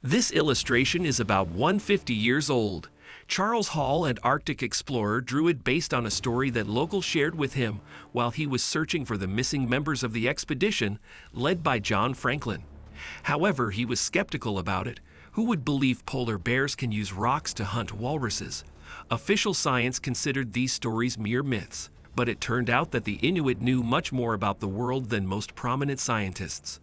This illustration is about 150 years old. Charles Hall, an Arctic explorer, drew it based on a story that locals shared with him while he was searching for the missing members of the expedition led by John Franklin. However, he was skeptical about it. Who would believe polar bears can use rocks to hunt walruses? Official science considered these stories mere myths, but it turned out that the Inuit knew much more about the world than most prominent scientists.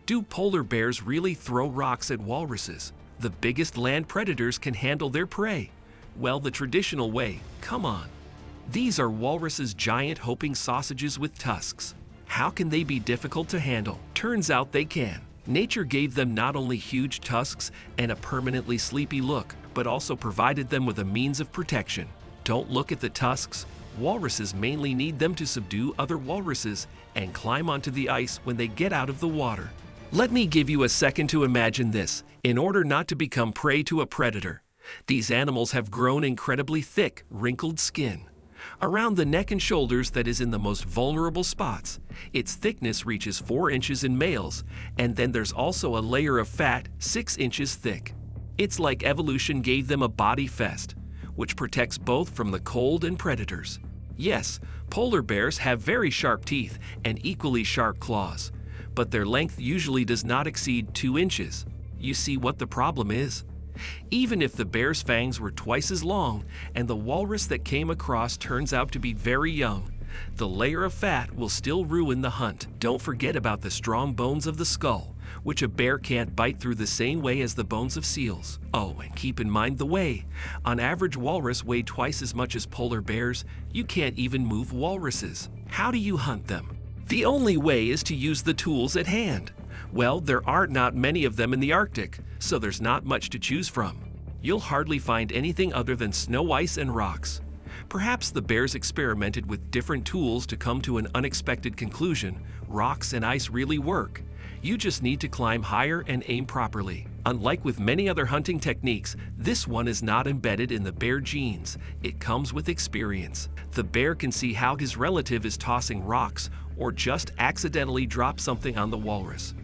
Do polar bears really throw rocks at walruses? The biggest land predators can handle their prey. Well, the traditional way, come on. These are walruses' giant hoping sausages with tusks. How can they be difficult to handle? Turns out they can. Nature gave them not only huge tusks and a permanently sleepy look, but also provided them with a means of protection. Don't look at the tusks. Walruses mainly need them to subdue other walruses and climb onto the ice when they get out of the water. Let me give you a second to imagine this. In order not to become prey to a predator, these animals have grown incredibly thick, wrinkled skin. Around the neck and shoulders that is in the most vulnerable spots. Its thickness reaches 4 inches in males, and then there's also a layer of fat 6 inches thick. It's like evolution gave them a body vest, which protects both from the cold and predators. Yes, polar bears have very sharp teeth and equally sharp claws, but their length usually does not exceed 2 inches. You see what the problem is? Even if the bear's fangs were twice as long and the walrus that came across turns out to be very young, the layer of fat will still ruin the hunt. Don't forget about the strong bones of the skull, which a bear can't bite through the same way as the bones of seals. Oh, and keep in mind the weigh. On average, walrus weigh twice as much as polar bears. You can't even move walruses. How do you hunt them? The only way is to use the tools at hand. Well, there are not many of them in the Arctic, so there's not much to choose from. You'll hardly find anything other than snow ice and rocks. Perhaps the bears experimented with different tools to come to an unexpected conclusion. Rocks and ice really work. You just need to climb higher and aim properly. Unlike with many other hunting techniques, this one is not embedded in the bear genes. It comes with experience. The bear can see how his relative is tossing rocks or just accidentally drop something on the walrus.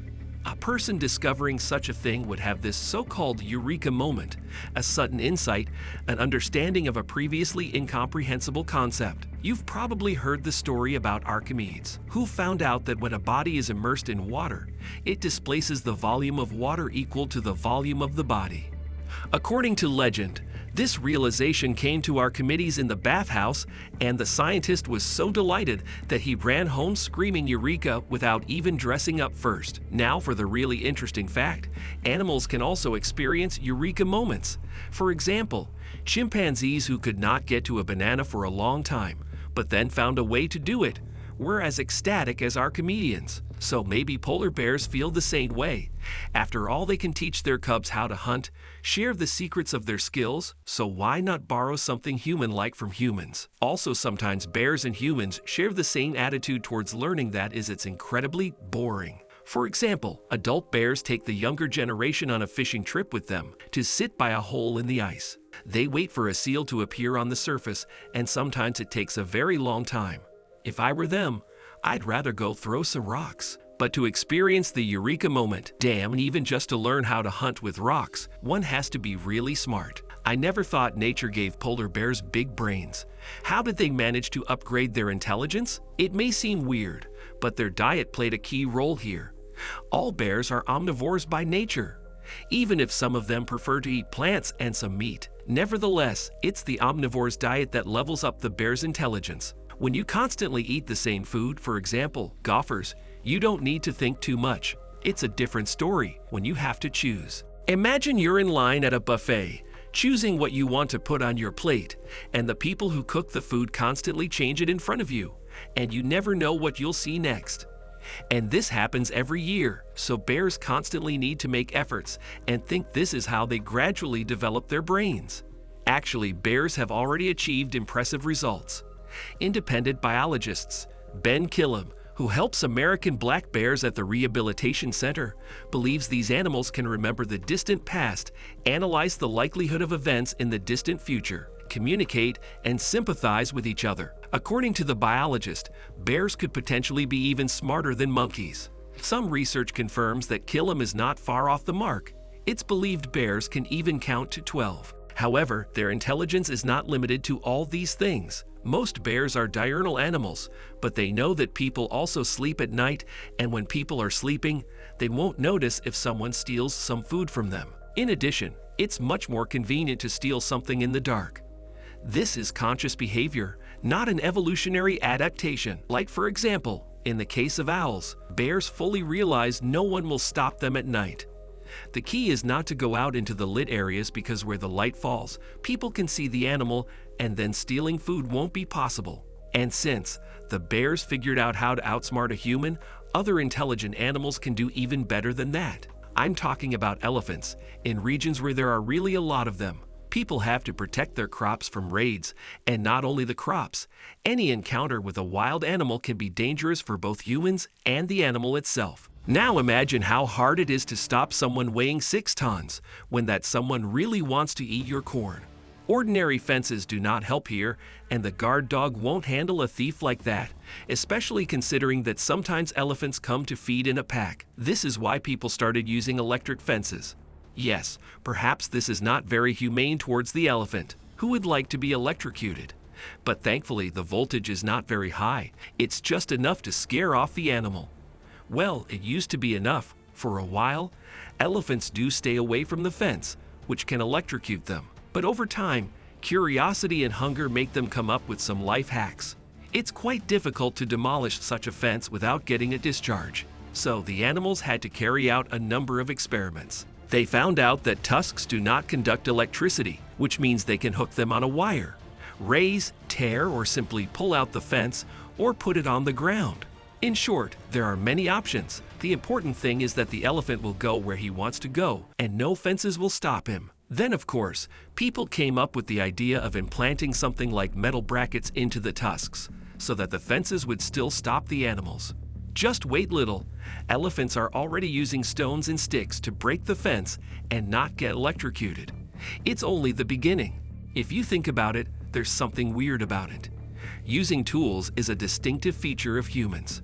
A person discovering such a thing would have this so-called Eureka moment, a sudden insight, an understanding of a previously incomprehensible concept. You've probably heard the story about Archimedes, who found out that when a body is immersed in water, it displaces the volume of water equal to the volume of the body. According to legend, this realization came to Archimedes in the bathhouse, and the scientist was so delighted that he ran home screaming Eureka without even dressing up first. Now for the really interesting fact, animals can also experience Eureka moments. For example, chimpanzees who could not get to a banana for a long time, but then found a way to do it, were as ecstatic as Archimedeans. So maybe polar bears feel the same way. After all, they can teach their cubs how to hunt, share the secrets of their skills, so why not borrow something human-like from humans? Also, sometimes bears and humans share the same attitude towards learning, that is, it's incredibly boring. For example, adult bears take the younger generation on a fishing trip with them to sit by a hole in the ice. They wait for a seal to appear on the surface, and sometimes it takes a very long time. If I were them, I'd rather go throw some rocks. But to experience the Eureka moment, damn, and even just to learn how to hunt with rocks, one has to be really smart. I never thought nature gave polar bears big brains. How did they manage to upgrade their intelligence? It may seem weird, but their diet played a key role here. All bears are omnivores by nature, even if some of them prefer to eat plants and some meat. Nevertheless, it's the omnivore's diet that levels up the bear's intelligence. When you constantly eat the same food, for example, golfers, you don't need to think too much. It's a different story when you have to choose. Imagine you're in line at a buffet, choosing what you want to put on your plate, and the people who cook the food constantly change it in front of you, and you never know what you'll see next. And this happens every year, so bears constantly need to make efforts and think this is how they gradually develop their brains. Actually, bears have already achieved impressive results. Independent biologists Ben Killam, who helps American black bears at the Rehabilitation Center, believes these animals can remember the distant past, analyze the likelihood of events in the distant future, communicate, and sympathize with each other. According to the biologist, bears could potentially be even smarter than monkeys. Some research confirms that Killam is not far off the mark. It's believed bears can even count to 12. However, their intelligence is not limited to all these things. Most bears are diurnal animals, but they know that people also sleep at night, and when people are sleeping, they won't notice if someone steals some food from them. In addition, it's much more convenient to steal something in the dark. This is conscious behavior, not an evolutionary adaptation. Like for example, in the case of owls, bears fully realize no one will stop them at night. The key is not to go out into the lit areas because where the light falls, people can see the animal and then stealing food won't be possible. And since the bears figured out how to outsmart a human, other intelligent animals can do even better than that. I'm talking about elephants. In regions where there are really a lot of them, people have to protect their crops from raids, and not only the crops. Any encounter with a wild animal can be dangerous for both humans and the animal itself. Now imagine how hard it is to stop someone weighing 6 tons when that someone really wants to eat your corn. Ordinary fences do not help here, and the guard dog won't handle a thief like that, especially considering that sometimes elephants come to feed in a pack. This is why people started using electric fences. Yes, perhaps this is not very humane towards the elephant, who would like to be electrocuted. But thankfully the voltage is not very high. It's just enough to scare off the animal. Well, it used to be enough. For a while, elephants do stay away from the fence, which can electrocute them. But over time, curiosity and hunger make them come up with some life hacks. It's quite difficult to demolish such a fence without getting a discharge. So the animals had to carry out a number of experiments. They found out that tusks do not conduct electricity, which means they can hook them on a wire, raise, tear, or simply pull out the fence or put it on the ground. In short, there are many options. The important thing is that the elephant will go where he wants to go, and no fences will stop him. Then, of course, people came up with the idea of implanting something like metal brackets into the tusks, so that the fences would still stop the animals. Just wait little. Elephants are already using stones and sticks to break the fence and not get electrocuted. It's only the beginning. If you think about it, there's something weird about it. Using tools is a distinctive feature of humans.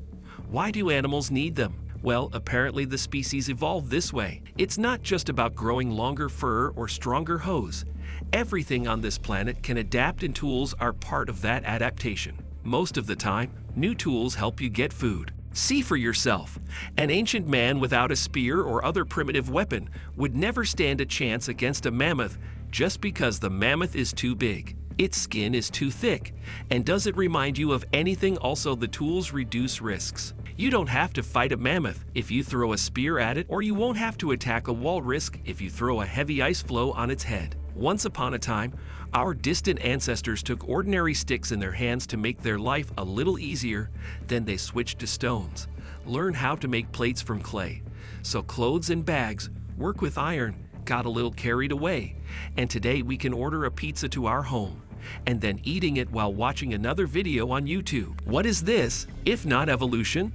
Why do animals need them? Well, apparently the species evolved this way. It's not just about growing longer fur or stronger hose. Everything on this planet can adapt, and tools are part of that adaptation. Most of the time, new tools help you get food. See for yourself. An ancient man without a spear or other primitive weapon would never stand a chance against a mammoth just because the mammoth is too big. Its skin is too thick. And does it remind you of anything? Also, the tools reduce risks. You don't have to fight a mammoth if you throw a spear at it, or you won't have to attack a walrus if you throw a heavy ice floe on its head. Once upon a time, our distant ancestors took ordinary sticks in their hands to make their life a little easier. Then they switched to stones, learned how to make plates from clay. So clothes and bags, work with iron, got a little carried away. And today we can order a pizza to our home, and then eating it while watching another video on YouTube. What is this, if not evolution?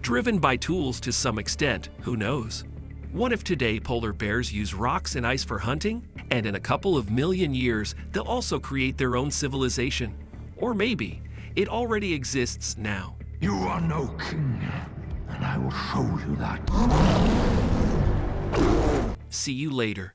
Driven by tools to some extent, who knows? What if today polar bears use rocks and ice for hunting, and in a couple of million years they'll also create their own civilization? Or maybe it already exists now. You are no king, and I will show you that. See you later.